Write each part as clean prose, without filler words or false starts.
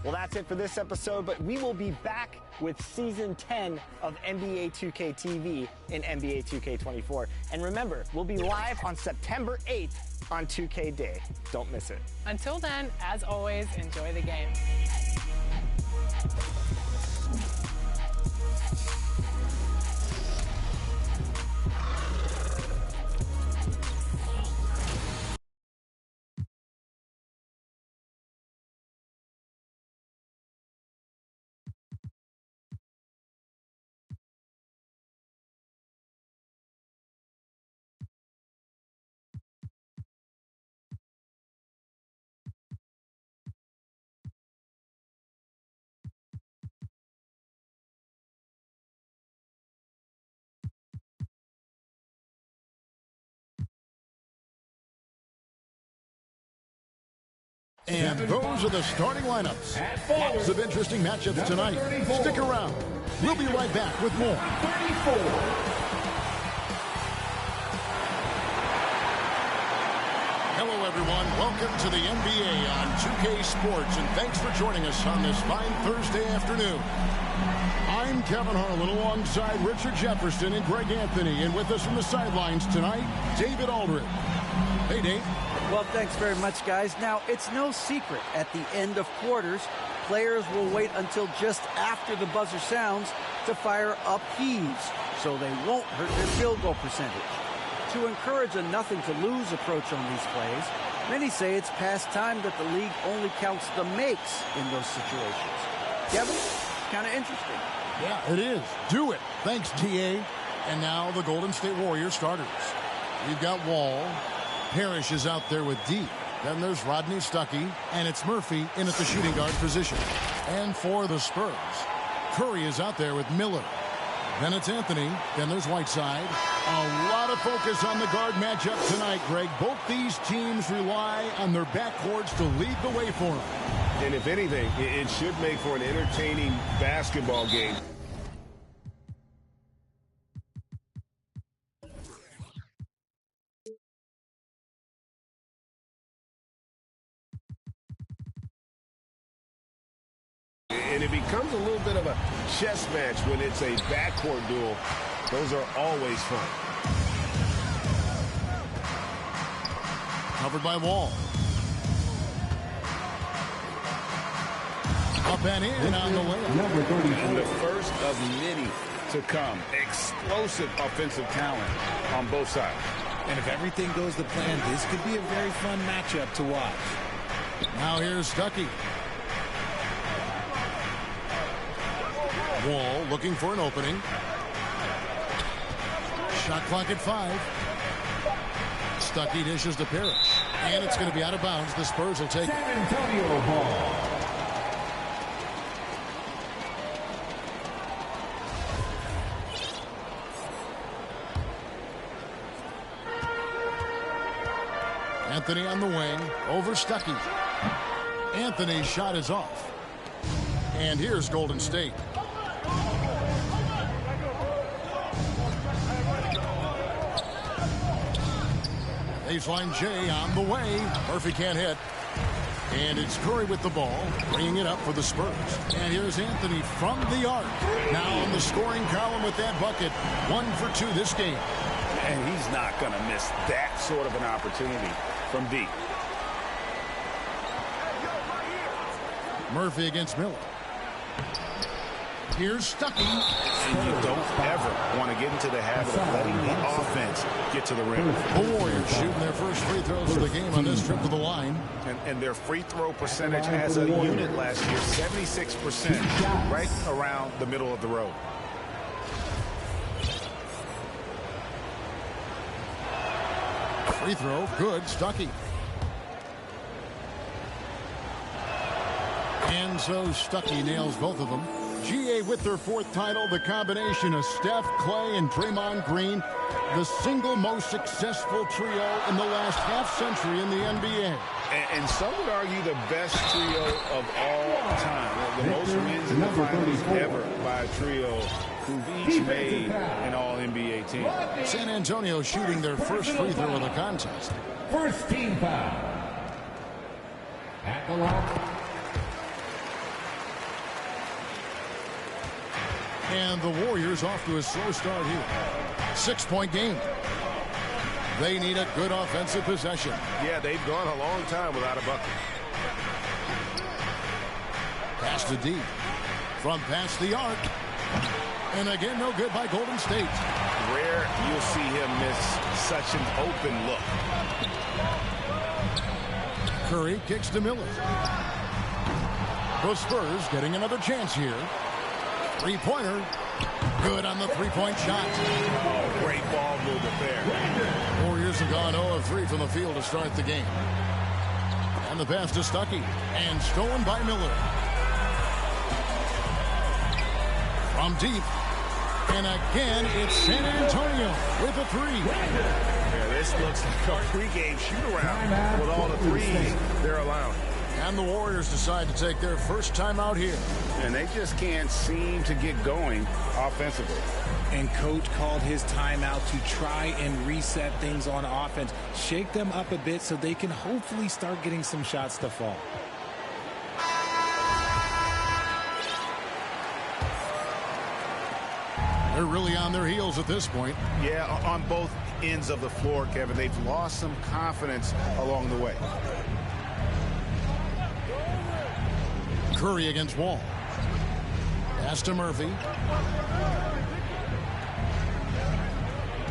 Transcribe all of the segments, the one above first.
Well, that's it for this episode, but we will be back with Season 10 of NBA 2K TV in NBA 2K24. And remember, we'll be live on September 8th on 2K Day. Don't miss it. Until then, as always, enjoy the game. And those are the starting lineups. Lots of interesting matchups tonight. Stick around. We'll be right back with more. 34. Hello, everyone. Welcome to the NBA on 2K Sports, and thanks for joining us on this fine Thursday afternoon. I'm Kevin Harlan alongside Richard Jefferson and Greg Anthony, and with us from the sidelines tonight, David Aldridge. Hey, Dave. Well, thanks very much, guys. Now, it's no secret at the end of quarters, players will wait until just after the buzzer sounds to fire up heaves, so they won't hurt their field goal percentage. To encourage a nothing-to-lose approach on these plays, many say it's past time that the league only counts the makes in those situations. Kevin, kind of interesting. Yeah, it is. Do it. Thanks, TA. And now the Golden State Warriors starters. We've got Wall. Parrish is out there with D. Then there's Rodney Stuckey, and it's Murphy in at the shooting guard position. And for the Spurs, Curry is out there with Miller. Then it's Anthony. Then there's Whiteside. A lot of focus on the guard matchup tonight, Greg. Both these teams rely on their backcourts to lead the way for them. And if anything, it should make for an entertaining basketball game. And it becomes a little bit of a chess match when it's a backcourt duel. Those are always fun. Covered by Wall. Up and in on the layup. And the first of many to come. Explosive offensive talent on both sides. And if everything goes to plan, this could be a very fun matchup to watch. Now here's Stuckey. Wall looking for an opening. Shot clock at 5. Stuckey dishes to Parrish. And it's going to be out of bounds. The Spurs will take it. San Antonio ball. Anthony on the wing. Over Stuckey. Anthony's shot is off. And here's Golden State. Baseline J on the way. Murphy can't hit. And it's Curry with the ball, bringing it up for the Spurs. And here's Anthony from the arc. Now on the scoring column with that bucket. 1 for 2 this game. And he's not going to miss that sort of an opportunity from deep. Murphy against Miller. Here's Stuckey. And you don't ever want to get into the habit of letting the offense get to the rim. The Warriors shooting their first free throws of the game on this trip to the line. And their free throw percentage as a unit last year, 76%, right around the middle of the road. Free throw, good, Stuckey. And so Stuckey nails both of them. GA with their 4th title, the combination of Steph, Clay, and Draymond Green, the single most successful trio in the last half-century in the NBA. And some would argue the best trio of all time. The most wins in the finals ever by a trio who've each made an all-NBA team. San Antonio shooting their first free throw of the contest. First team foul. At the line. And the Warriors off to a slow start here. 6-point game. They need a good offensive possession. Yeah, they've gone a long time without a bucket. Pass to deep. From past the arc. And again, no good by Golden State. Rare you'll see him miss such an open look. Curry kicks to Miller. The Spurs getting another chance here. Three-pointer. Good on the three-point shot. Oh, great ball movement there. Warriors have gone 0 of 3 from the field to start the game. And the pass to Stuckey. And stolen by Miller. From deep. And again, it's San Antonio with a three. Yeah, this looks like a pregame shoot-around with all the threes they're allowing. And the Warriors decide to take their first time out here. And they just can't seem to get going offensively. And coach called his timeout to try and reset things on offense. Shake them up a bit so they can hopefully start getting some shots to fall. They're really on their heels at this point. Yeah, on both ends of the floor, Kevin. They've lost some confidence along the way. Curry against Wall. Pass to Murphy.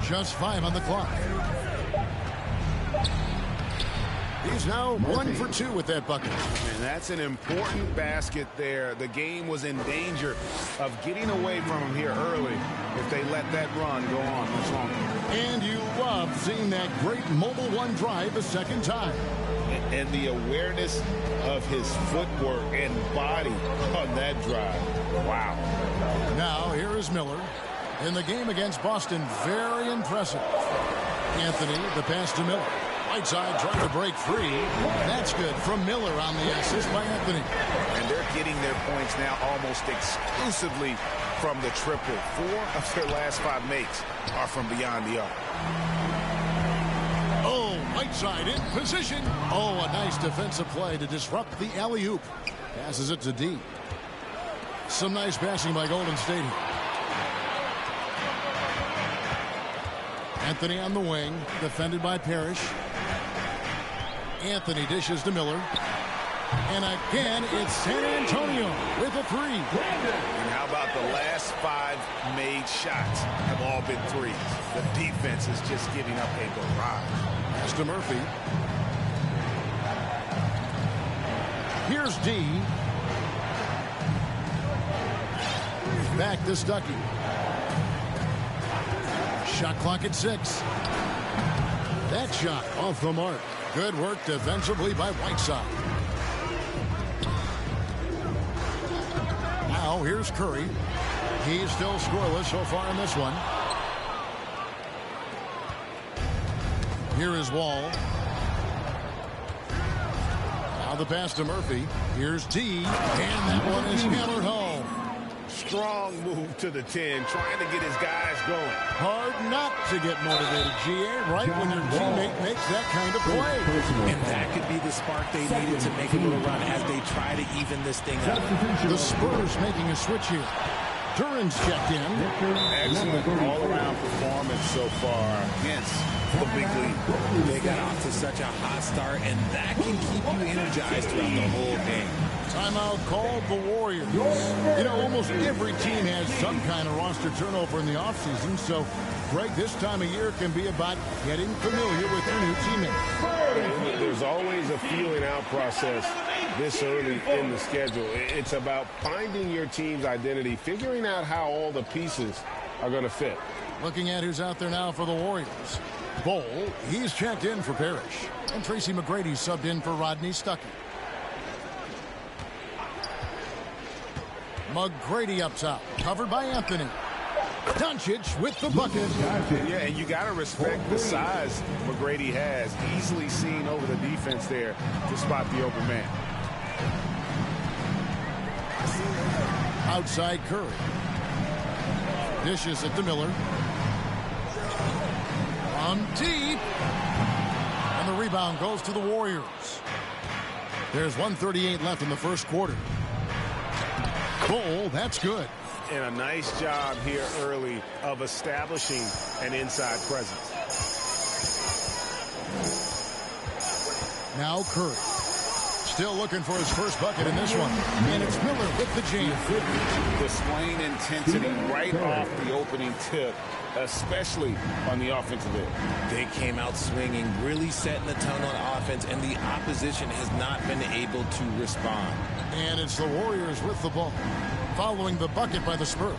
Just 5 on the clock. He's now 1 for 2 with that bucket. And that's an important basket there. The game was in danger of getting away from him here early if they let that run go on much longer. And you love seeing that great mobile one drive a second time. And the awareness of his footwork and body on that drive. Wow. Now here is Miller. In the game against Boston, very impressive. Anthony, the pass to Miller. Right side trying to break free. That's good from Miller on the assist by Anthony. And they're getting their points now almost exclusively from the triple. 4 of their last 5 makes are from beyond the arc. Oh, right side in position. Oh, a nice defensive play to disrupt the alley-oop. Passes it to D. Some nice passing by Golden State here. Anthony on the wing, defended by Parrish. Anthony dishes to Miller. And again, it's San Antonio with a three. And how about the last 5 made shots have all been threes? The defense is just giving up a barrage. Pass to Murphy. Here's D. Back to Stuckey. Shot clock at 6. That shot off the mark. Good work defensively by Whiteside. Now here's Curry. He's still scoreless so far in this one. Here is Wall. Now the pass to Murphy. Here's D. And that one is hammered home. Strong move to the 10, trying to get his guys going. Hard not to get motivated, GA, right when your teammate makes that kind of play. And that could be the spark they needed to make a little run as they try to even this thing up. The Spurs making a switch here. Duran's checked in. Excellent all-around performance so far against the big league. They got off to such a hot start, and that can keep you energized throughout the whole game. Timeout called the Warriors. You know, almost every team has some kind of roster turnover in the offseason, so, Greg, this time of year can be about getting familiar with your new teammates. There's always a feeling out process this early in the schedule. It's about finding your team's identity, figuring out how all the pieces are going to fit. Looking at who's out there now for the Warriors. Bowl, he's checked in for Parrish. And Tracy McGrady subbed in for Rodney Stuckey. McGrady up top, covered by Anthony. Doncic with the bucket. Yeah, and you got to respect the size McGrady has. Easily seen over the defense there to spot the open man. Outside Curry. Dishes it to Miller. From deep. And the rebound goes to the Warriors. There's 1:38 left in the first quarter. Bull, that's good. And a nice job here early of establishing an inside presence. Now Curry. Still looking for his first bucket in this one. And it's Miller with the jam. Displaying intensity right off the opening tip, especially on the offensive end. They came out swinging, really setting the tone on offense, and the opposition has not been able to respond. And it's the Warriors with the ball, following the bucket by the Spurs.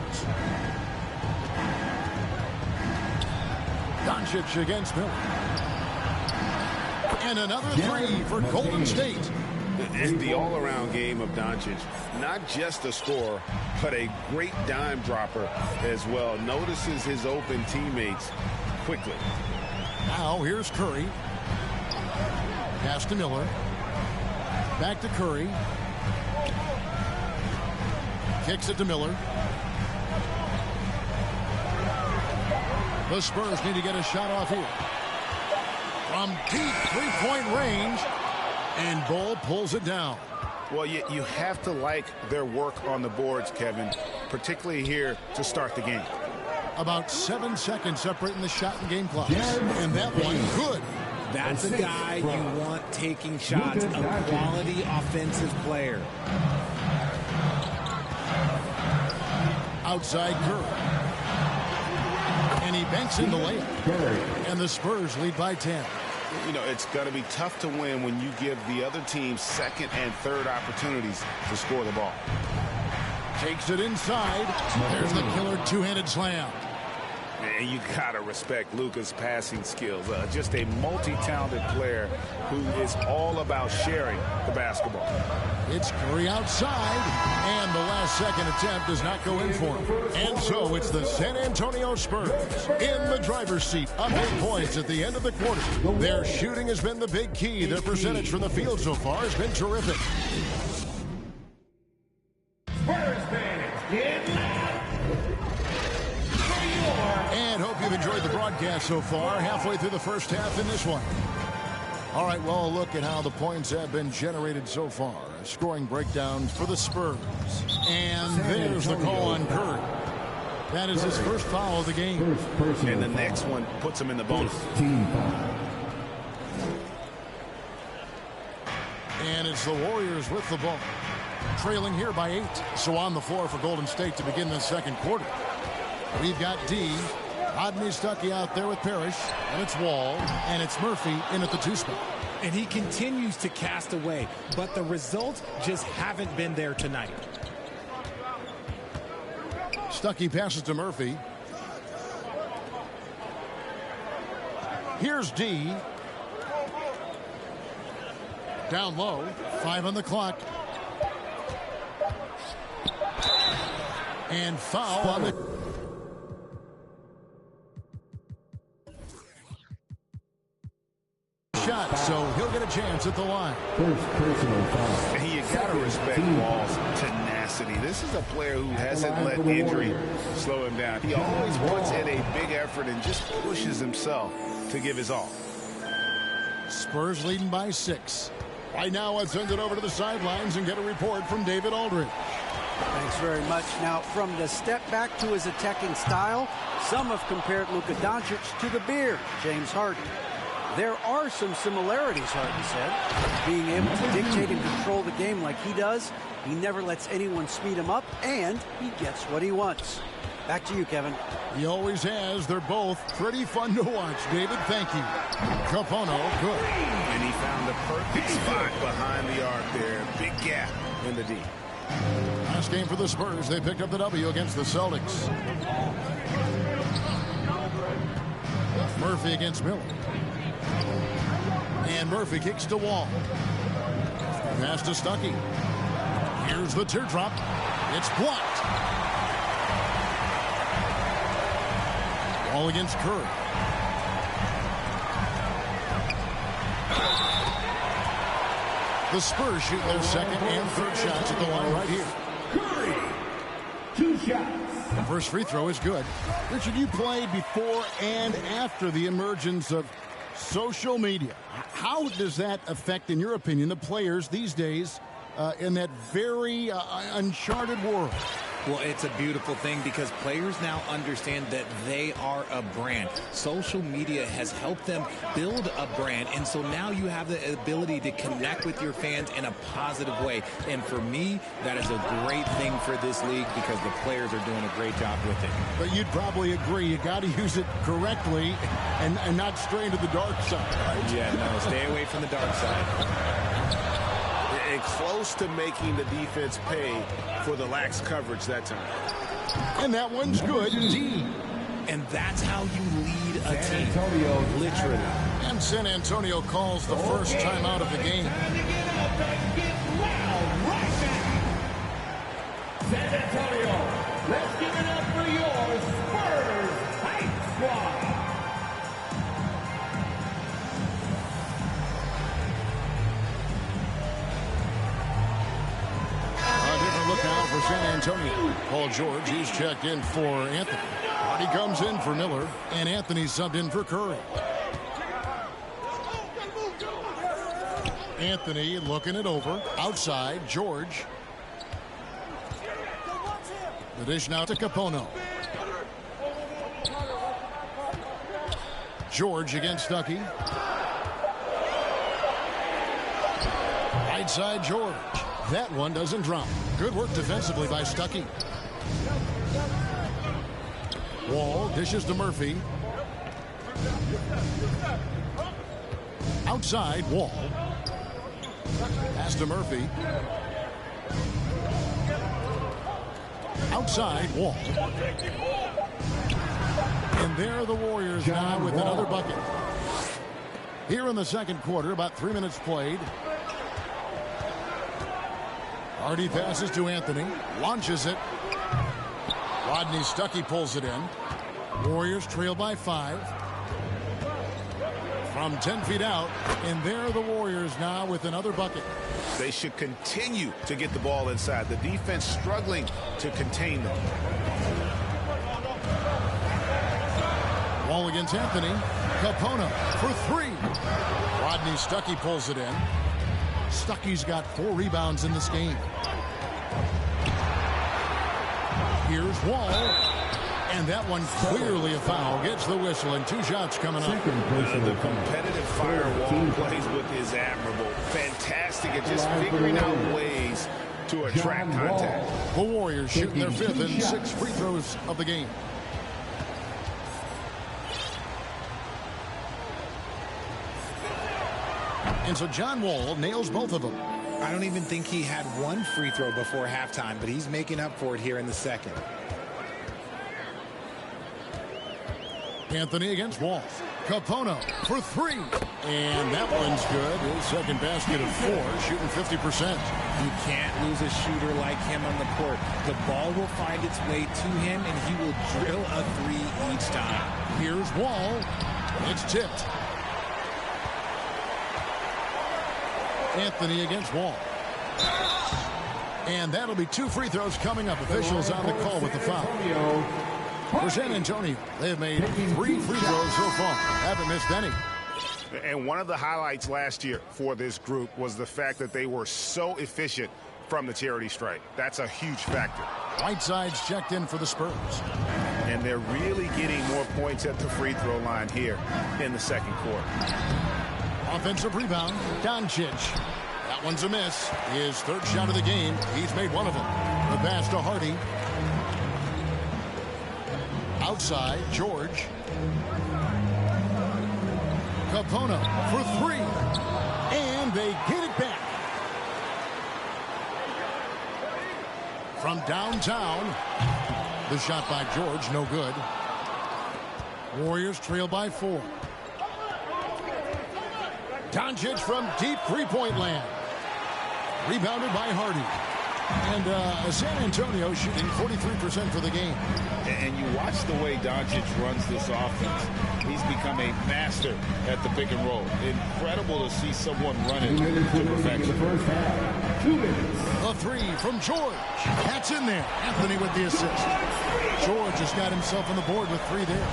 Doncic against Miller. And another three for Golden State. And the all-around game of Doncic, not just a scorer, but a great dime dropper as well. Notices his open teammates quickly. Now here's Curry. Pass to Miller. Back to Curry. Kicks it to Miller. The Spurs need to get a shot off here. From deep three-point range. And Bull pulls it down. Well, you have to like their work on the boards, Kevin, particularly here to start the game. About 7 seconds separating the shot and game clocks. And that one good. That's a guy you want taking shots, a quality offensive player. Outside Curry. And he banks in the layup. And the Spurs lead by 10. You know, it's going to be tough to win when you give the other team second and third opportunities to score the ball. Takes it inside. There's the killer two-handed slam. And you got to respect Luka's passing skills. Just a multi-talented player who is all about sharing the basketball. It's Curry outside, and the last second attempt does not go in for him. And so it's the San Antonio Spurs in the driver's seat, up 8 points at the end of the quarter. Their shooting has been the big key. Their percentage from the field so far has been terrific. And hope you've enjoyed the broadcast so far. Halfway through the first half in this one. All right, well, look at how the points have been generated so far. A scoring breakdown for the Spurs. And there's the call on Curry. That is his first foul of the game. And the next one puts him in the bonus. And it's the Warriors with the ball. Trailing here by 8. So on the floor for Golden State to begin the second quarter. We've got D. Rodney Stuckey out there with Parrish. And it's Wall. And it's Murphy in at the 2 spot. And he continues to cast away. But the results just haven't been there tonight. Stuckey passes to Murphy. Here's D. Down low. 5 on the clock. And foul on the... shot, so he'll get a chance at the line. And you got to respect Wall's tenacity. This is a player who hasn't let injury slow him down. He always puts in a big effort and just pushes himself to give his all. Spurs leading by 6. Right now, let's send it over to the sidelines and get a report from David Aldridge. Thanks very much. Now, from the step back to his attacking style, some have compared Luka Doncic to the Beard, James Harden. There are some similarities, Harden said. Being able to dictate and control the game like he does, he never lets anyone speed him up, and he gets what he wants. Back to you, Kevin. He always has. They're both pretty fun to watch. David, thank you. Capono, good. And he found the perfect spot behind the arc there. Big gap in the D. Last game for the Spurs. They picked up the W against the Celtics. Murphy against Miller. And Murphy kicks to Wall. Pass to Stuckey. Here's the teardrop. It's blocked. Wall against Curry. The Spurs shoot their second and third shots at the line right here. Curry, 2 shots. The first free throw is good. Richard, you played before and after the emergence of social media. How does that affect, in your opinion, the players these days in that very uncharted world? Well, it's a beautiful thing because players now understand that they are a brand. Social media has helped them build a brand, and so now you have the ability to connect with your fans in a positive way. And for me, that is a great thing for this league because the players are doing a great job with it. But you'd probably agree you got to use it correctly and not stray into the dark side, right? Yeah, no, stay away from the dark side. And close to making the defense pay for the lax coverage that time. And that one's good. D. And that's how you lead a team. Literally. And San Antonio calls the first timeout of the game. San Antonio, let's give it up for your Spurs Hype Squad. Look out for San Antonio. Paul George, he's checked in for Anthony. Hardy comes in for Miller, and Anthony subbed in for Curry. Anthony looking it over. Outside, George. The dish now to Capono. George against Stuckey. Right side, George. That one doesn't drop. Good work defensively by Stuckey. Wall dishes to Murphy. Outside, Wall. Pass to Murphy. Outside, Wall. And there are the Warriors now with another bucket. Here in the second quarter, about 3 minutes played. Hardy passes to Anthony, launches it. Rodney Stuckey pulls it in. Warriors trail by 5. From 10 feet out, and there are the Warriors now with another bucket. They should continue to get the ball inside. The defense struggling to contain them. Wall against Anthony. Capono for 3. Rodney Stuckey pulls it in. Stuckey's got 4 rebounds in this game. Here's Wall. And that one clearly a foul. Gets the whistle and 2 shots coming up. The competitive firewall plays with is admirable. Fantastic at just figuring out ways to attract contact. The Warriors shooting their 5th and 6th free throws of the game. And so John Wall nails both of them. I don't even think he had 1 free throw before halftime, but he's making up for it here in the second. Anthony against Wall. Capono for 3. And that one's good. His second basket of 4, shooting 50%. You can't lose a shooter like him on the court. The ball will find its way to him, and he will drill a 3 each time. Here's Wall. It's tipped. Anthony against Wall. And that'll be 2 free throws coming up. Officials on the call with the foul. For San Antonio, they have made 3 free throws so far. Haven't missed any. And one of the highlights last year for this group was the fact that they were so efficient from the charity stripe. That's a huge factor. Whiteside's checked in for the Spurs. And they're really getting more points at the free throw line here in the second quarter. Offensive rebound, Doncic. That one's a miss. His 3rd shot of the game. He's made 1 of them. The pass to Hardy. Outside, George. Capono for 3. And they get it back. From downtown. The shot by George, no good. Warriors trail by 4. Doncic from deep three-point land. Rebounded by Hardy. And San Antonio shooting 43% for the game. And you watch the way Doncic runs this offense. He's become a master at the pick and roll. Incredible to see someone run it to perfection. 2 minutes. A 3 from George. That's in there. Anthony with the assist. George has got himself on the board with 3 there.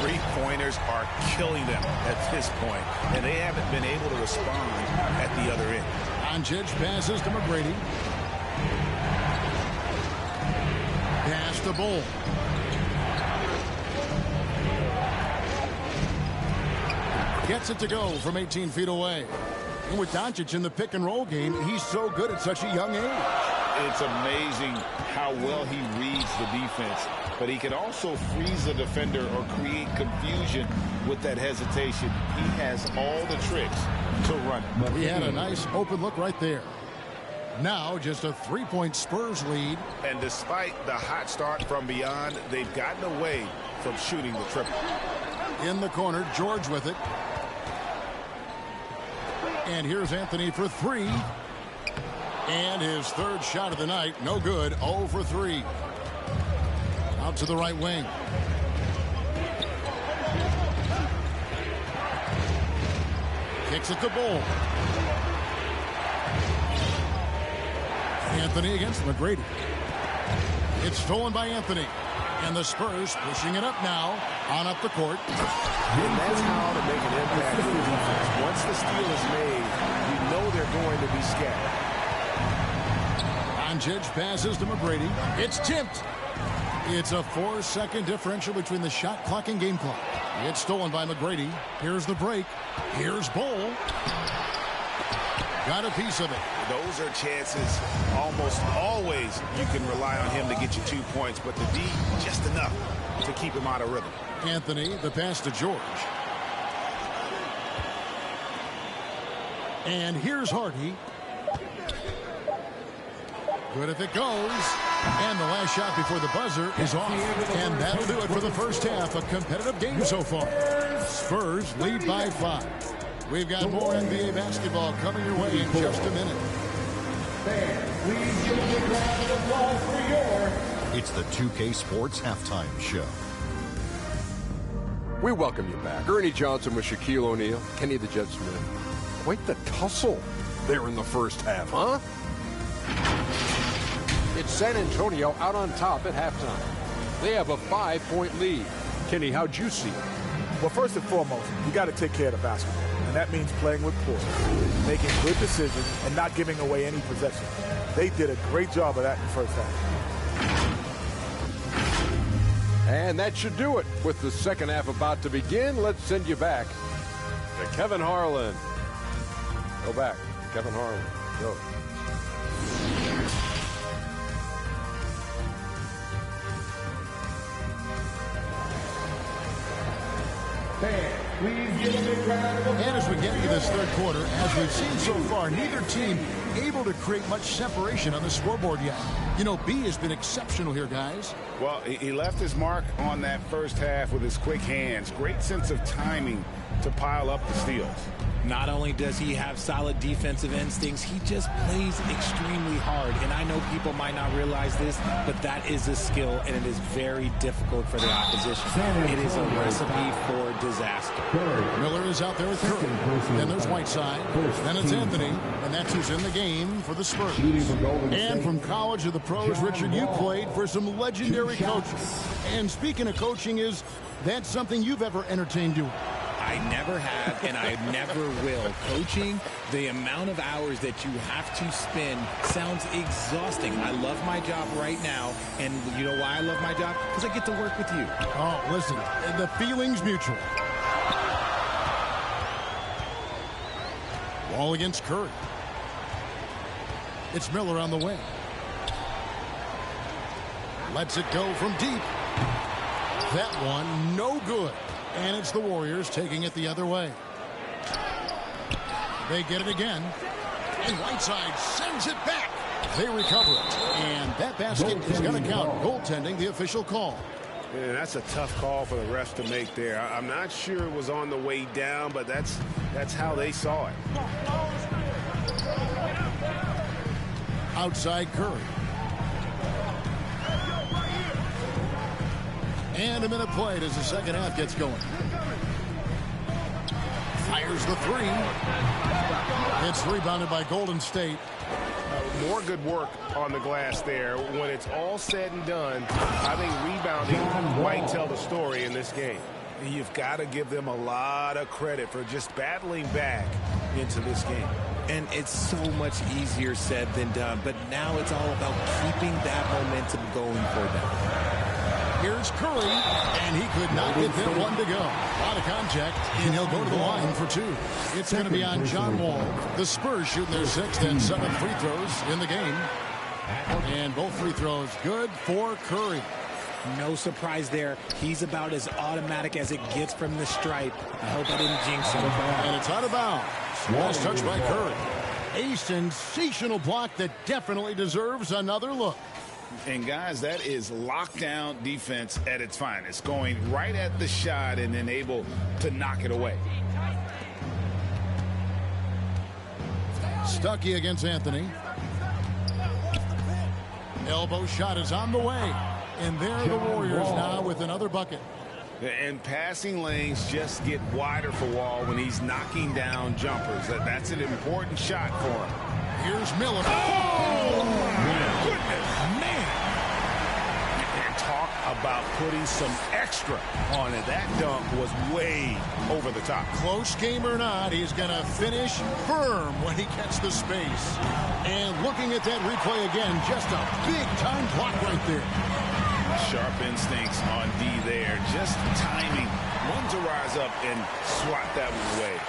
3-pointers are killing them at this point, and they haven't been able to respond at the other end. Doncic passes to McGrady. to Bull. Gets it to go from 18 feet away. And with Doncic in the pick and roll game, he's so good at such a young age. It's amazing how well he reads the defense, but he can also freeze the defender or create confusion with that hesitation. He has all the tricks to run it. He had a nice open look right there. Now just a 3-point Spurs lead. And despite the hot start from beyond, they've gotten away from shooting the triple. In the corner, George with it. And here's Anthony for 3. And his third shot of the night, no good, 0 for 3. Out to the right wing. Kicks it to Bull. Anthony against McGrady. It's stolen by Anthony. And the Spurs pushing it up now on up the court. And that's how to make an impact with defense. Once the steal is made, you know they're going to be scattered. Doncic passes to McGrady. It's tipped. It's a 4-second differential between the shot clock and game clock. It's stolen by McGrady. Here's the break. Here's Bull. Got a piece of it. Those are chances almost always you can rely on him to get you 2 points, but the D just enough to keep him out of rhythm. Anthony, the pass to George. And here's Hardy. Good if it goes. And the last shot before the buzzer is off. And that'll do it for the first half. A competitive game so far. Spurs lead by 5. We've got more NBA basketball coming your way in just a minute. Please give a round of applause for your... It's the 2K Sports Halftime Show. We welcome you back. Ernie Johnson with Shaquille O'Neal, Kenny the Jet Smith. Quite the tussle there in the first half, huh? It's San Antonio out on top at halftime. They have a 5-point lead. Kenny, how'd you see it? Well, first and foremost, you got to take care of the basketball. And that means playing with poise, making good decisions, and not giving away any possession. They did a great job of that in the first half. And that should do it. With the second half about to begin, let's send you back to Kevin Harlan. Go back. Kevin Harlan. Go. And as we get into this third quarter, as we've seen so far, neither team able to create much separation on the scoreboard yet. You know, B has been exceptional here, guys. Well, he left his mark on that first half with his quick hands. Great sense of timing to pile up the steals. Not only does he have solid defensive instincts, he just plays extremely hard. And I know people might not realize this, but that is a skill, and it is very difficult for the opposition. It is a recipe for disaster. Miller is out there with Curry. Then there's Whiteside. Then it's Anthony, and that's who's in the game for the Spurs. And from college to the pros, Richard, you played for some legendary coaches. And speaking of coaching, is that something you've ever entertained doing? I never have, and I never will. Coaching, the amount of hours that you have to spend sounds exhausting. I love my job right now, and you know why I love my job? Because I get to work with you. Oh, listen, the feeling's mutual. Wall against Curry. It's Miller on the wing. Lets it go from deep. That one, no good. And it's the Warriors taking it the other way. They get it again. And Whiteside sends it back. They recover it. And that basket is going to count. Goaltending, the official call. Man, that's a tough call for the refs to make there. I'm not sure it was on the way down, but that's how they saw it. Outside Curry. And a minute played as the second half gets going. Fires the three. It's rebounded by Golden State. More good work on the glass there. When it's all said and done, I think rebounding might tell the story in this game. You've got to give them a lot of credit for just battling back into this game. And it's so much easier said than done, but now it's all about keeping that momentum going for them. Here's Curry, and he could not get that one to go. A lot of contact, and he'll go to the line for two. It's going to be on John Wall. The Spurs shooting their 6th and 7th free throws in the game. And both free throws good for Curry. No surprise there. He's about as automatic as it gets from the stripe. I hope I didn't jinx him. And it's out of bounds. Last touch by Curry. A sensational block that definitely deserves another look. And, guys, that is lockdown defense at its finest. Going right at the shot and then able to knock it away. Stuckey against Anthony. Elbow shot is on the way. And there are the Warriors now with another bucket. And passing lanes just get wider for Wall when he's knocking down jumpers. That's an important shot for him. Here's Miller. Oh, my goodness. Man. And talk about putting some extra on it. That dunk was way over the top. Close game or not, he's going to finish firm when he gets the space. And looking at that replay again, just a big-time block right there. Sharp instincts on D there. Just timing. One to rise up and swat that one away.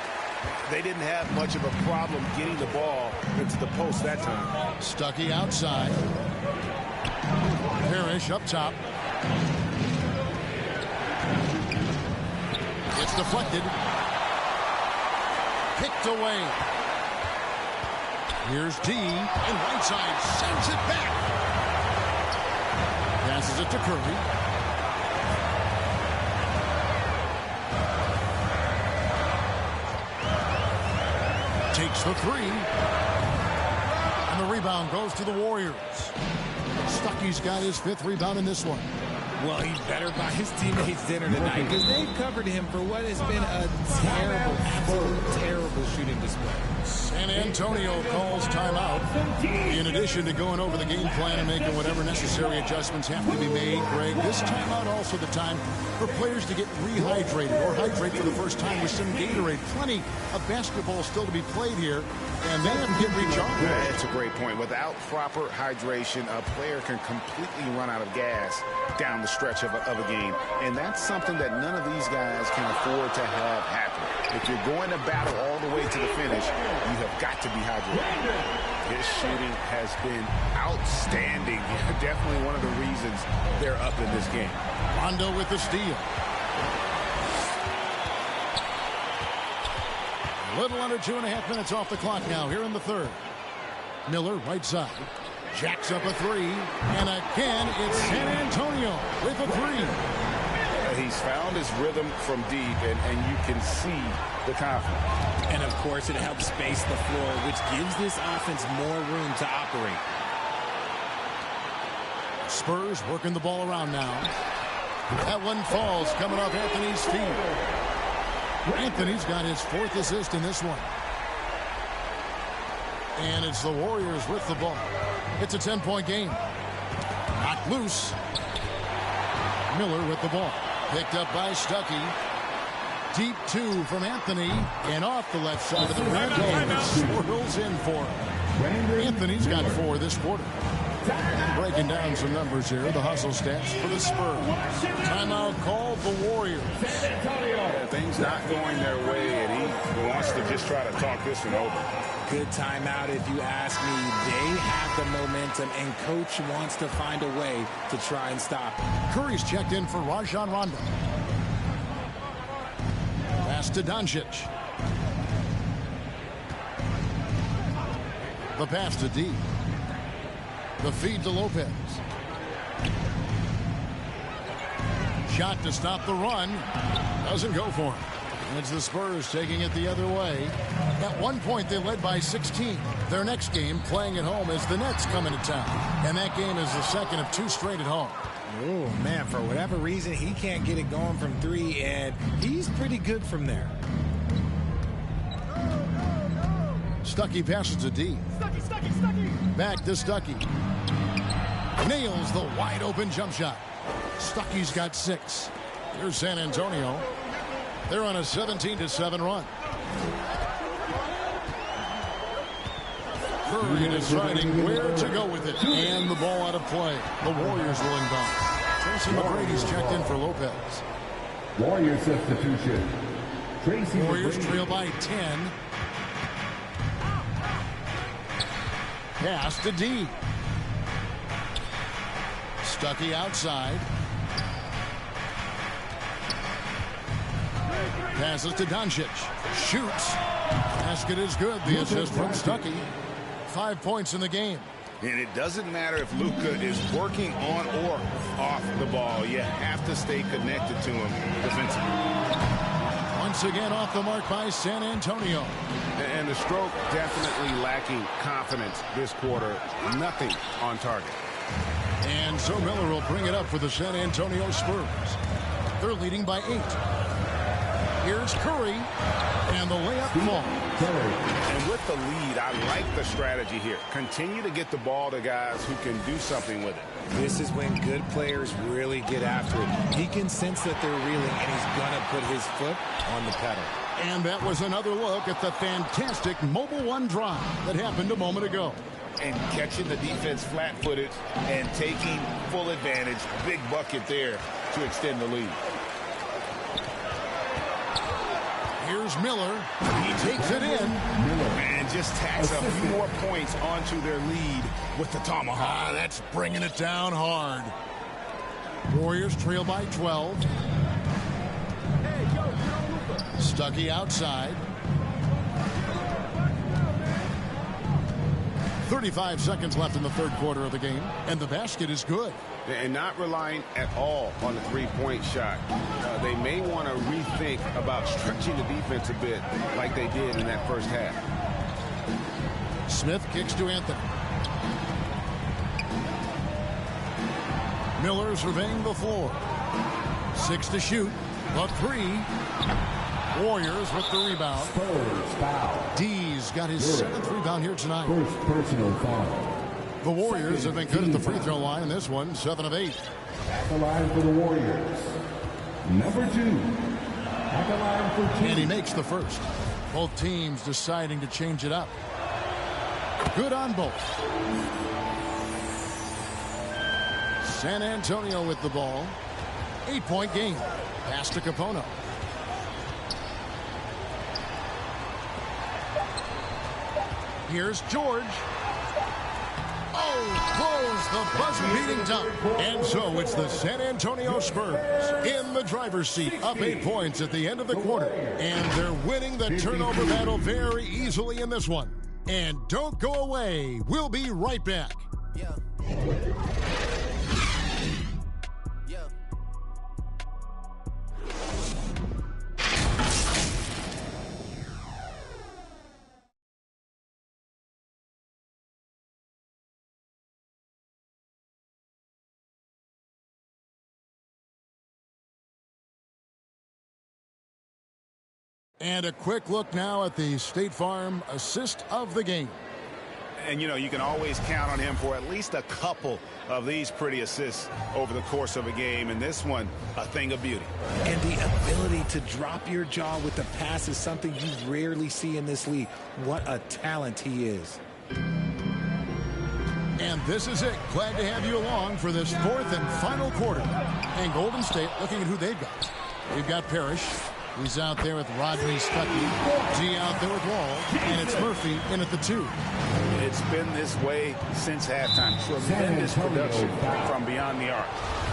They didn't have much of a problem getting the ball into the post that time. Stuckey outside. Parrish up top. It's deflected. Picked away. Here's D, and right side sends it back. Passes it to Curry. Takes the three. And the rebound goes to the Warriors. Stuckey's got his 5th rebound in this one. Well, he better buy his teammates dinner tonight because they've covered him for what has been a terrible, absolute terrible shooting display. San Antonio calls timeout. In addition to going over the game plan and making whatever necessary adjustments have to be made, Greg, this timeout also the time for players to get rehydrated or hydrate for the first time with some Gatorade. Plenty of basketball still to be played here, and they have to get recharged. That's a great point. Without proper hydration, a player can completely run out of gas down the stretch of a game, and that's something that none of these guys can afford to have happen. If you're going to battle all the way to the finish, you have got to be hydrated. His shooting has been outstanding. Definitely one of the reasons they're up in this game. Rondo with the steal. A little under 2.5 minutes off the clock now here in the third. Miller right side. Jacks up a three. And again, it's San Antonio with a three. He's found his rhythm from deep, and you can see the confidence. And, of course, it helps space the floor, which gives this offense more room to operate. Spurs working the ball around now. That one falls coming off Anthony's feet. Anthony's got his 4th assist in this one. And it's the Warriors with the ball. It's a 10-point game. Knocked loose. Miller with the ball. Picked up by Stuckey. Deep 2 from Anthony. And off the left side of the rim. And it swirls in for him. Anthony's got 4 this quarter. Breaking down some numbers here. The hustle stats for the Spurs. Timeout called the Warriors. Yeah, things not going their way, and he wants to just try to talk this one over. Good timeout if you ask me. They have the momentum, and Coach wants to find a way to try and stop it. Curry's checked in for Rajon Rondo. Pass to Doncic. The pass to D. The feed to Lopez. Shot to stop the run. Doesn't go for him. It's the Spurs taking it the other way. At one point, they led by 16. Their next game, playing at home, is the Nets coming to town. And that game is the second of 2 straight at home. Oh, man, for whatever reason, he can't get it going from 3, and he's pretty good from there. Stuckey passes to D. Stuckey. Back to Stuckey. Nails the wide-open jump shot. Stuckey's got 6. Here's San Antonio. They're on a 17-7 run. Curry deciding where to go with it. And the ball out of play. The Warriors will inbound. Tracy McGrady's checked in for Lopez. Warriors substitution. Warriors trail by 10. Pass to D. Stuckey outside. Passes to Doncic. Shoots. Basket is good. The assist from Stuckey. 5 points in the game. And it doesn't matter if Luka is working on or off the ball. You have to stay connected to him defensively. Once again off the mark by San Antonio. And the stroke definitely lacking confidence this quarter. Nothing on target. And so Miller will bring it up for the San Antonio Spurs. They're leading by 8. Here's Curry. And the layup falls. And with the lead, I like the strategy here. Continue to get the ball to guys who can do something with it. This is when good players really get after it. He can sense that they're reeling, and he's going to put his foot on the pedal. And that was another look at the fantastic Mobile One drive that happened a moment ago. And catching the defense flat-footed and taking full advantage. Big bucket there to extend the lead. Here's Miller. He takes it in. And just tacks a few more points onto their lead with the tomahawk. That's bringing it down hard. Warriors trail by 12. Stuckey outside. 35 seconds left in the third quarter of the game, and the basket is good. And not relying at all on the three-point shot. They may want to rethink about stretching the defense a bit like they did in that first half. Smith kicks to Anthony. Miller surveying the floor. 6 to shoot. The 3. Warriors with the rebound. Spurs foul. D's got his 7th rebound here tonight. First personal foul. The Warriors have been good at the free throw line in this one, 7 of 8. At the line for the Warriors. Number 2. At the line for 2. And he makes the first. Both teams deciding to change it up. Good on both. San Antonio with the ball. 8-point game. Pass to Capono. Here's George. Oh, close the buzzer-beating dunk. And so it's the San Antonio Spurs in the driver's seat, up 8 points at the end of the quarter. And they're winning the turnover battle very easily in this one. And don't go away. We'll be right back. Yeah. And a quick look now at the State Farm assist of the game. And, you know, you can always count on him for at least a couple of these pretty assists over the course of a game. And this one, a thing of beauty. And the ability to drop your jaw with the pass is something you rarely see in this league. What a talent he is. And this is it. Glad to have you along for this 4th and final quarter. And Golden State looking at who they've got. We've got Parrish. He's out there with Rodney Stuckey. G out there with Wall. And it's Murphy in at the 2. It's been this way since halftime. Tremendous production from beyond the arc.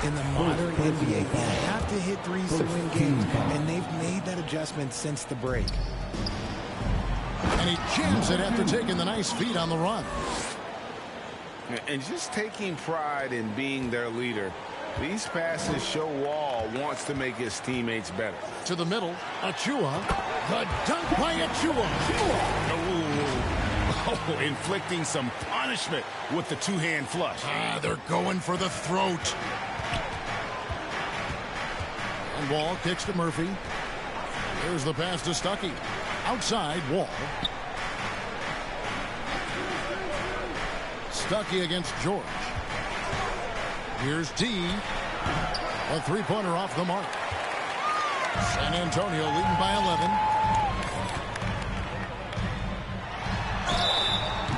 In the modern NBA, you have to hit threes to win games, and they've made that adjustment since the break. And he jams it after taking the nice feed on the run. And just taking pride in being their leader. These passes show Wall wants to make his teammates better. To the middle, Achua. The dunk by Achua. Oh, inflicting some punishment with the two-hand flush. They're going for the throat. And Wall kicks to Murphy. Here's the pass to Stuckey. Outside, Wall. Stuckey against George. Here's D. A three-pointer off the mark. San Antonio leading by 11.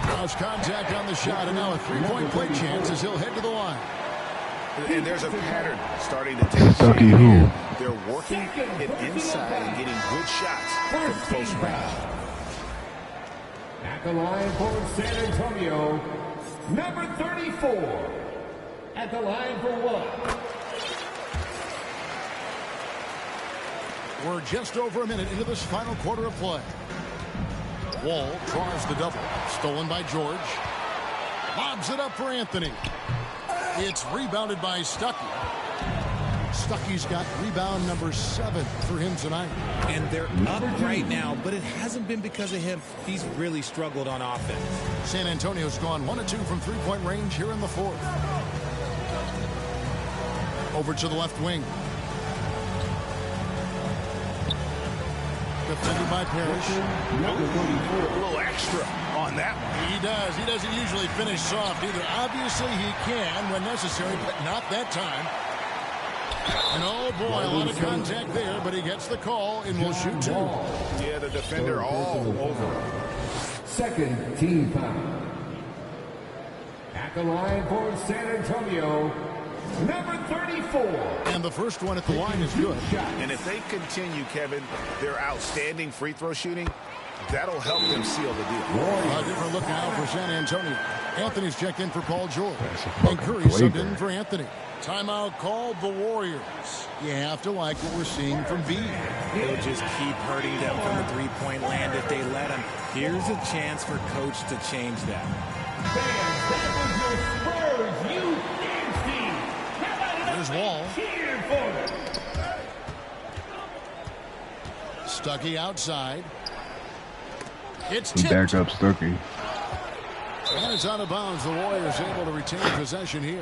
Cross contact on the shot, and now a three-point play chance as he'll head to the line. And there's a pattern starting to take shape here. They're working it inside and getting good shots from close range. At the line for San Antonio, number 34. At the line for one. We're just over a minute into this final quarter of play. Wall draws the double. Stolen by George. Lobs it up for Anthony. It's rebounded by Stuckey. Stuckey's got rebound number 7 for him tonight. And they're up right now, but it hasn't been because of him. He's really struggled on offense. San Antonio's gone 1 of 2 from three-point range here in the fourth. Over to the left wing. Defended by Parrish. A little extra on that one. He does. He doesn't usually finish soft either. Obviously, he can when necessary, but not that time. And oh boy, a lot of contact there, but he gets the call and will shoot 2. Yeah, the defender all over. Second team foul. At the line for San Antonio, number 34. And the first one at the line is good. And if they continue, Kevin, their outstanding free throw shooting, that'll help them seal the deal. A different look now for San Antonio. Anthony's checked in for Paul George. And Curry subbed in for Anthony. Timeout called the Warriors. You have to like what we're seeing from B. They'll just keep hurting them from the three-point land if they let them. Here's a chance for Coach to change that. There's Wall. Stuckey outside. It's tipped. Back up Stuckey. And it's out of bounds. The Warriors able to retain possession here.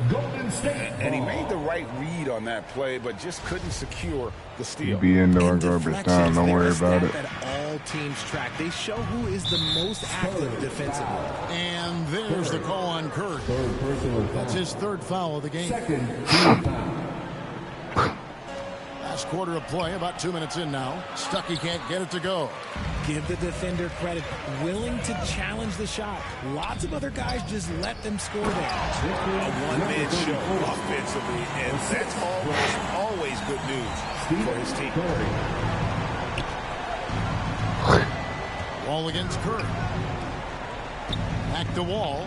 And he made the right read on that play, but just couldn't secure the steal. He'll be in during garbage time. Don't worry about it. That all teams track. They show who is the most active defensively. And there's the call on Curry. That's his 3rd foul of the game. Second team foul. Last quarter of play, about 2 minutes in now. Stuckey can't get it to go. Give the defender credit. Willing to challenge the shot. Lots of other guys just let them score there. A one-man show offensively, and that's always good news for his team. Wall against Curry. Back to Wall.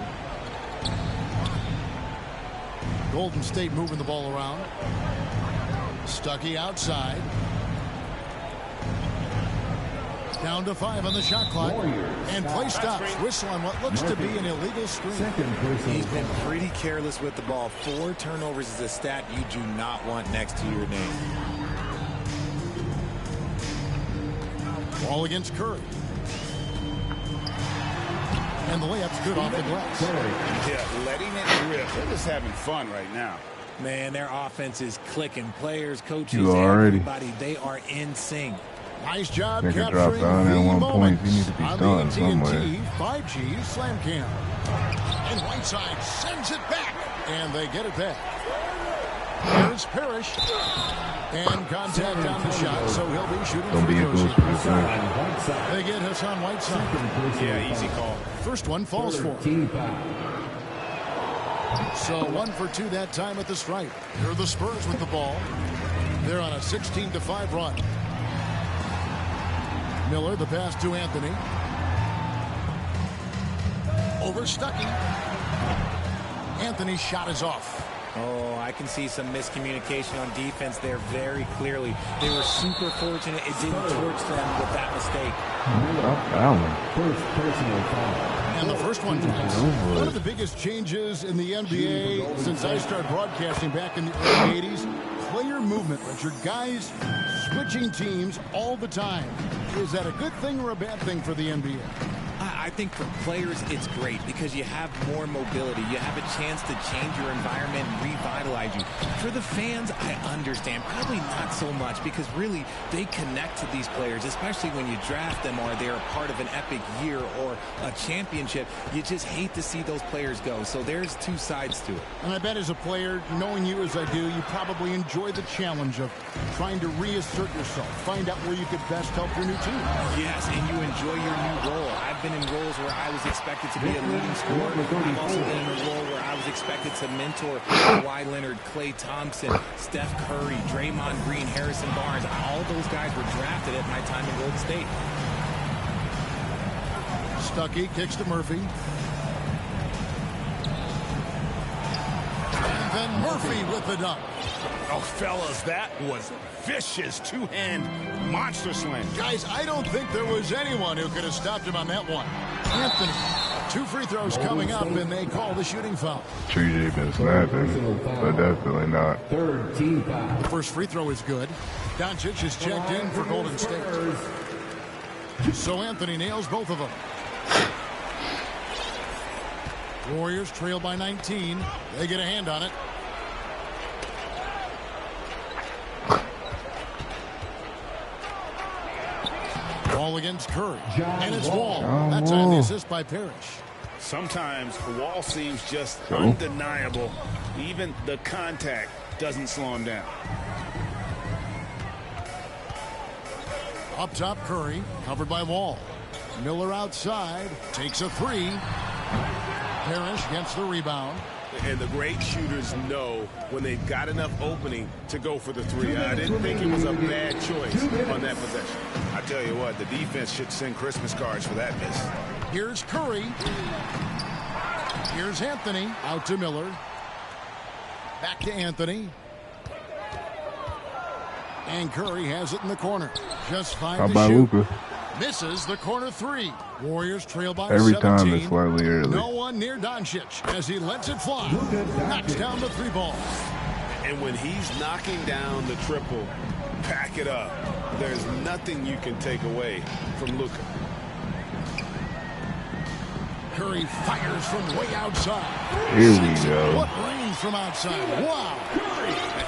Golden State moving the ball around. Stuckey outside. Down to 5 on the shot clock. And play stops. Whistle on what looks to be an illegal screen. He's been pretty careless with the ball. 4 turnovers is a stat you do not want next to your name. Ball against Curry. And the layup's good off the glass. Yeah, letting it rip. They're just having fun right now. Man, their offense is clicking. Players, coaches, everybody, they are in sync. Nice job They could capturing drop down the at one point. moments He needs to be on done the somewhere. TNT 5G Slam Cam. And Whiteside sends it back. And they get it back. Here's Parrish. And contact on the shot, so he'll be shooting Don't be free a throws ghost here. for the thing. They get Hassan Whiteside. Yeah, easy call. First one falls for him. Team foul. So 1 for 2 that time at the stripe. Here are the Spurs with the ball. They're on a 16-5 run. Miller, the pass to Anthony. Over Stuckey. Anthony's shot is off. Oh, I can see some miscommunication on defense there very clearly. They were super fortunate it didn't torch them with that mistake. First personal foul. And the first one falls. One of the biggest changes in the NBA since I started broadcasting back in the early 80s, player movement, Richard. Guys switching teams all the time. Is that a good thing or a bad thing for the NBA? I think for players, it's great because you have more mobility. You have a chance to change your environment and revitalize you. For the fans, I understand. Probably not so much because really they connect to these players, especially when you draft them or they're a part of an epic year or a championship. You just hate to see those players go. So there's 2 sides to it. And I bet as a player, knowing you as I do, you probably enjoy the challenge of trying to reassert yourself, find out where you could best help your new team. Yes, and you enjoy your new role. I've been in roles where I was expected to be a leading scorer. I've also been in a role where I was was expected to mentor Kawhi Leonard, Klay Thompson, Steph Curry, Draymond Green, Harrison Barnes. All those guys were drafted at my time in Golden State. Stuckey kicks to Murphy. And then Murphy with the dunk. Oh, fellas, that was vicious two-hand monster slam. Guys, I don't think there was anyone who could have stopped him on that one. Anthony, 2 free throws coming up, and they call the shooting foul. TJ been snapping, but definitely not. Third team foul. The first free throw is good. Doncic is checked in for Golden State. So Anthony nails both of them. Warriors trail by 19. They get a hand on it. Wall against Curry. And it's Wall. That time the assist by Parrish. Sometimes Wall seems just undeniable. Even the contact doesn't slow him down. Up top, Curry, covered by Wall. Miller outside, takes a 3. Parrish gets the rebound. And the great shooters know when they've got enough opening to go for the 3. I didn't think it was a bad choice on that possession. I tell you what, the defense should send Christmas cards for that miss. Here's Curry. Here's Anthony. Out to Miller. Back to Anthony. And Curry has it in the corner. Just 5 How to about shoot. Luka? Misses the corner 3. Warriors trail by Every 17. time it's slightly early. No one near Doncic as he lets it fly. Knocks down the 3 ball. And when he's knocking down the triple, pack it up. There's nothing you can take away from Luka. Curry fires from way outside. Here we go. What range from outside. Wow.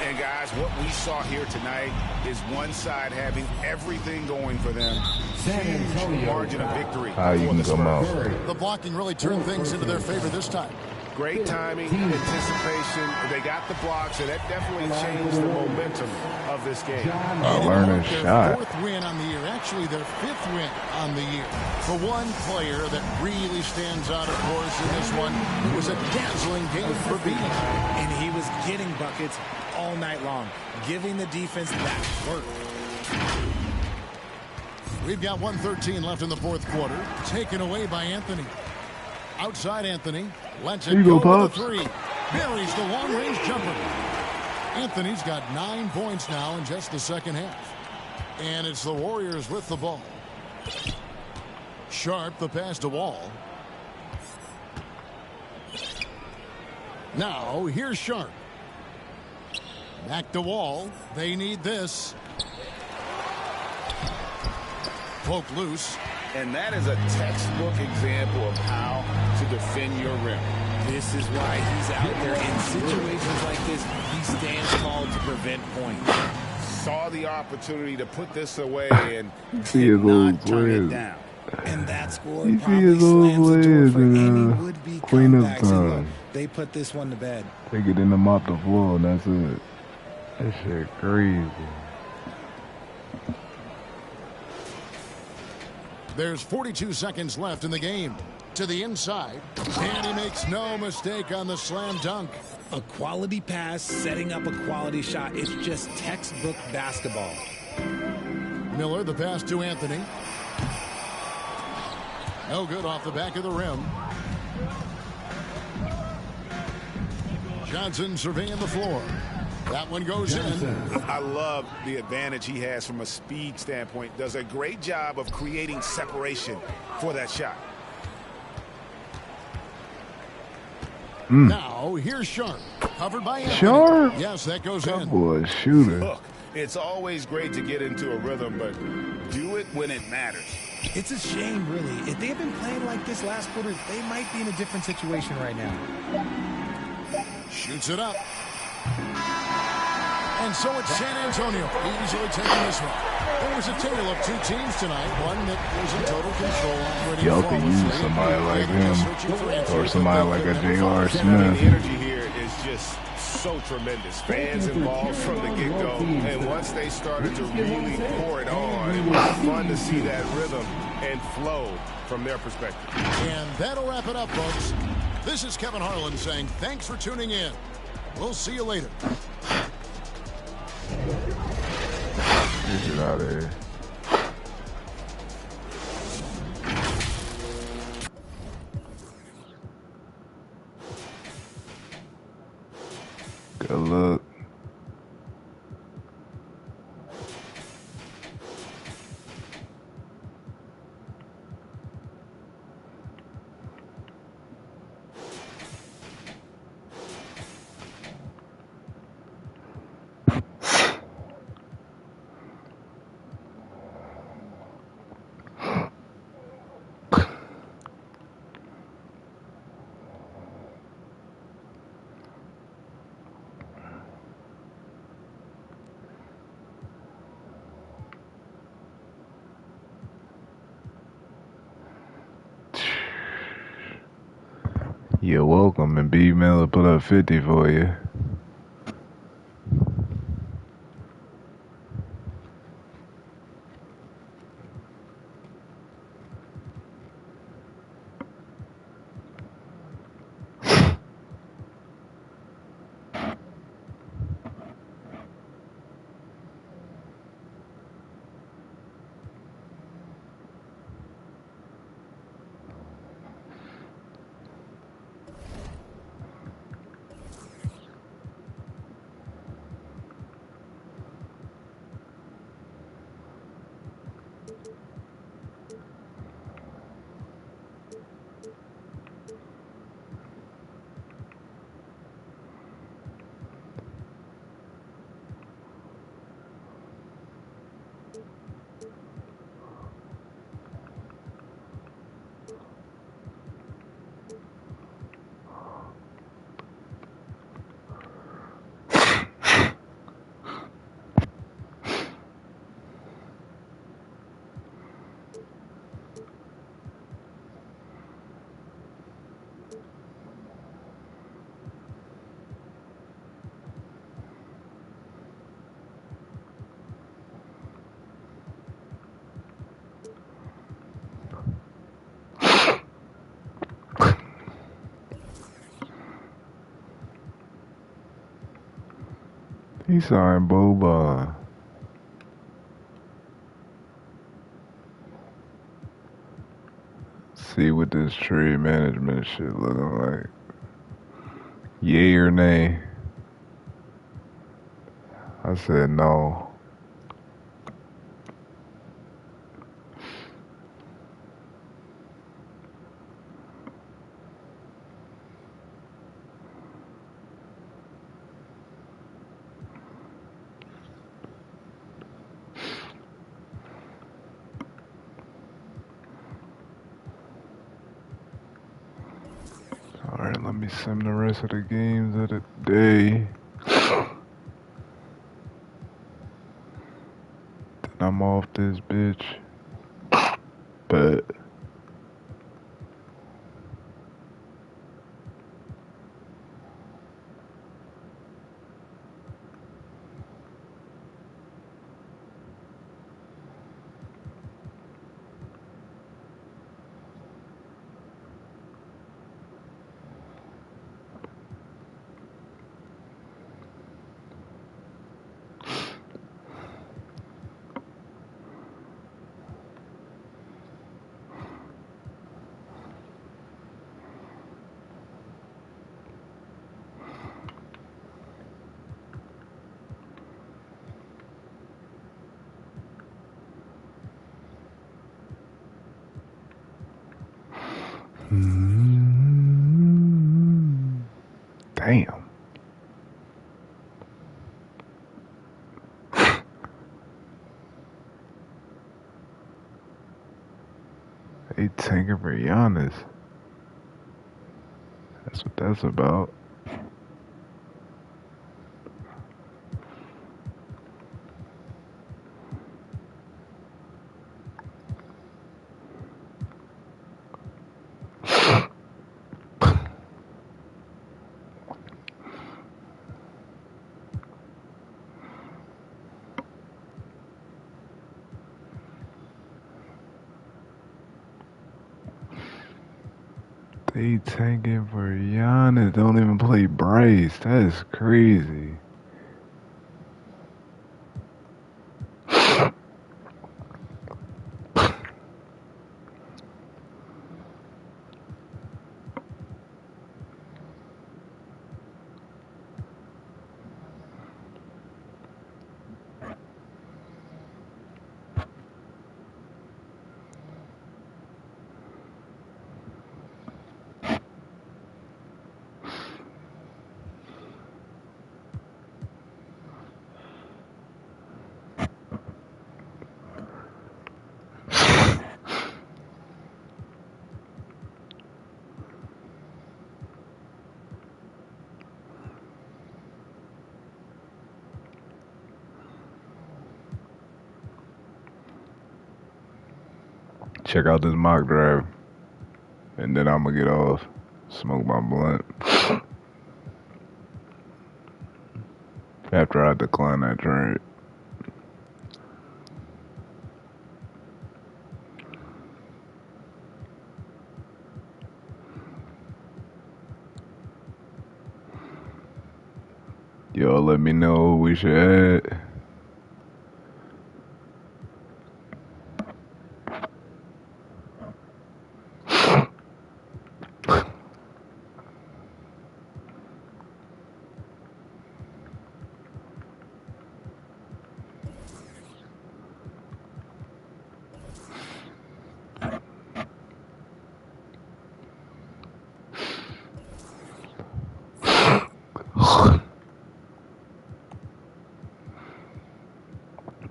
And guys, what we saw here tonight is one side having everything going for them. Huge margin of victory. How you can come out. The blocking really turned things into their favor this time. Great timing, anticipation. They got the blocks, and that definitely changed the momentum of this game. Learn a shot. 4th win on the year. Actually, their 5th win on the year. For one player that really stands out, of course, in this one, it was a dazzling game for B. And he was getting buckets all night long, giving the defense that work. We've got 1:13 left in the 4th quarter. Taken away by Anthony. Outside Anthony. Lets it go with the 3. Buries the long-range jumper. Anthony's got 9 points now in just the second half. And it's the Warriors with the ball. Sharp, the pass to Wall. Now, here's Sharp. Back to Wall. They need this. Poke loose. And that is a textbook example of how to defend your rim. This is why he's out there in situations like this. He stands tall to prevent points. Saw the opportunity to put this away and See did his little not turn it plays. down. And that score You see probably his little slams the door plays for any in would-be cleanup comebacks. And look, time. they put this one to bed. Take it in the mop the floor, and that's it. That shit crazy. There's 42 seconds left in the game. To the inside. And he makes no mistake on the slam dunk. A quality pass, setting up a quality shot. It's just textbook basketball. Miller, the pass to Anthony. No good off the back of the rim. Johnson surveying the floor. That one goes in. I love the advantage he has from a speed standpoint. Does a great job of creating separation for that shot. Now, here's Sharp. Covered by Anthony. Sharp? Yes, that goes in. Boy, shooter. Look, it's always great to get into a rhythm, but do it when it matters. It's a shame, really. If they had been playing like this last quarter, they might be in a different situation right now. Shoots it up. And so it's San Antonio easily taking this one. There was a tale of 2 teams tonight. One that was in total control. Y'all could use somebody like him or somebody like a J.R. The Smith. energy here is just so tremendous. Fans involved from the get-go. And once they started to really pour it on, it was fun to see that rhythm and flow from their perspective. And that'll wrap it up, folks. This is Kevin Harlan saying thanks for tuning in. We'll see you later. Get it out of here. Good luck. You're welcome, and BMiller put up 50 for you. He signed Boba. See what this trade management shit looking like. Yay or nay? I said no. Alright, let me sim the rest of the games of the day. Then I'm off this bitch. But damn. They tanking for Giannis. That's what that's about. They tanking for Giannis. Don't even play Bryce. That's crazy. Check out this mock draft, and then I'm gonna get off, smoke my blunt. After I decline that trade. Y'all let me know who we should add.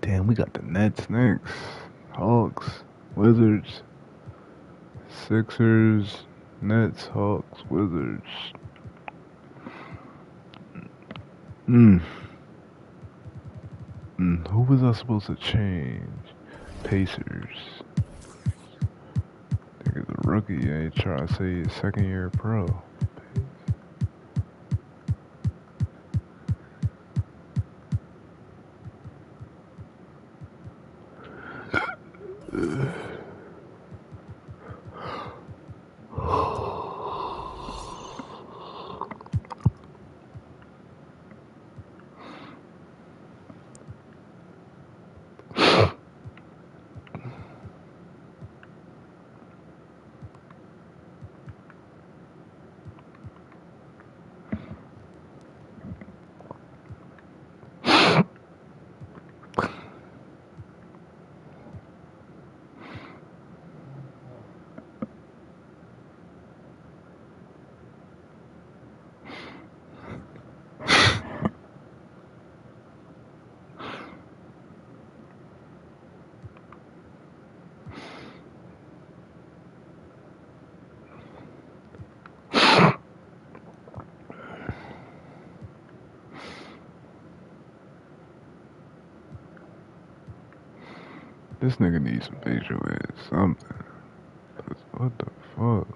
Damn, we got the Nets next. Hawks, Wizards, Sixers, Nets, Hawks, Wizards. Who was I supposed to change? Pacers. I think it's a rookie. I ain't trying to say he's second year pro. This nigga needs some facial hair, something. What the fuck?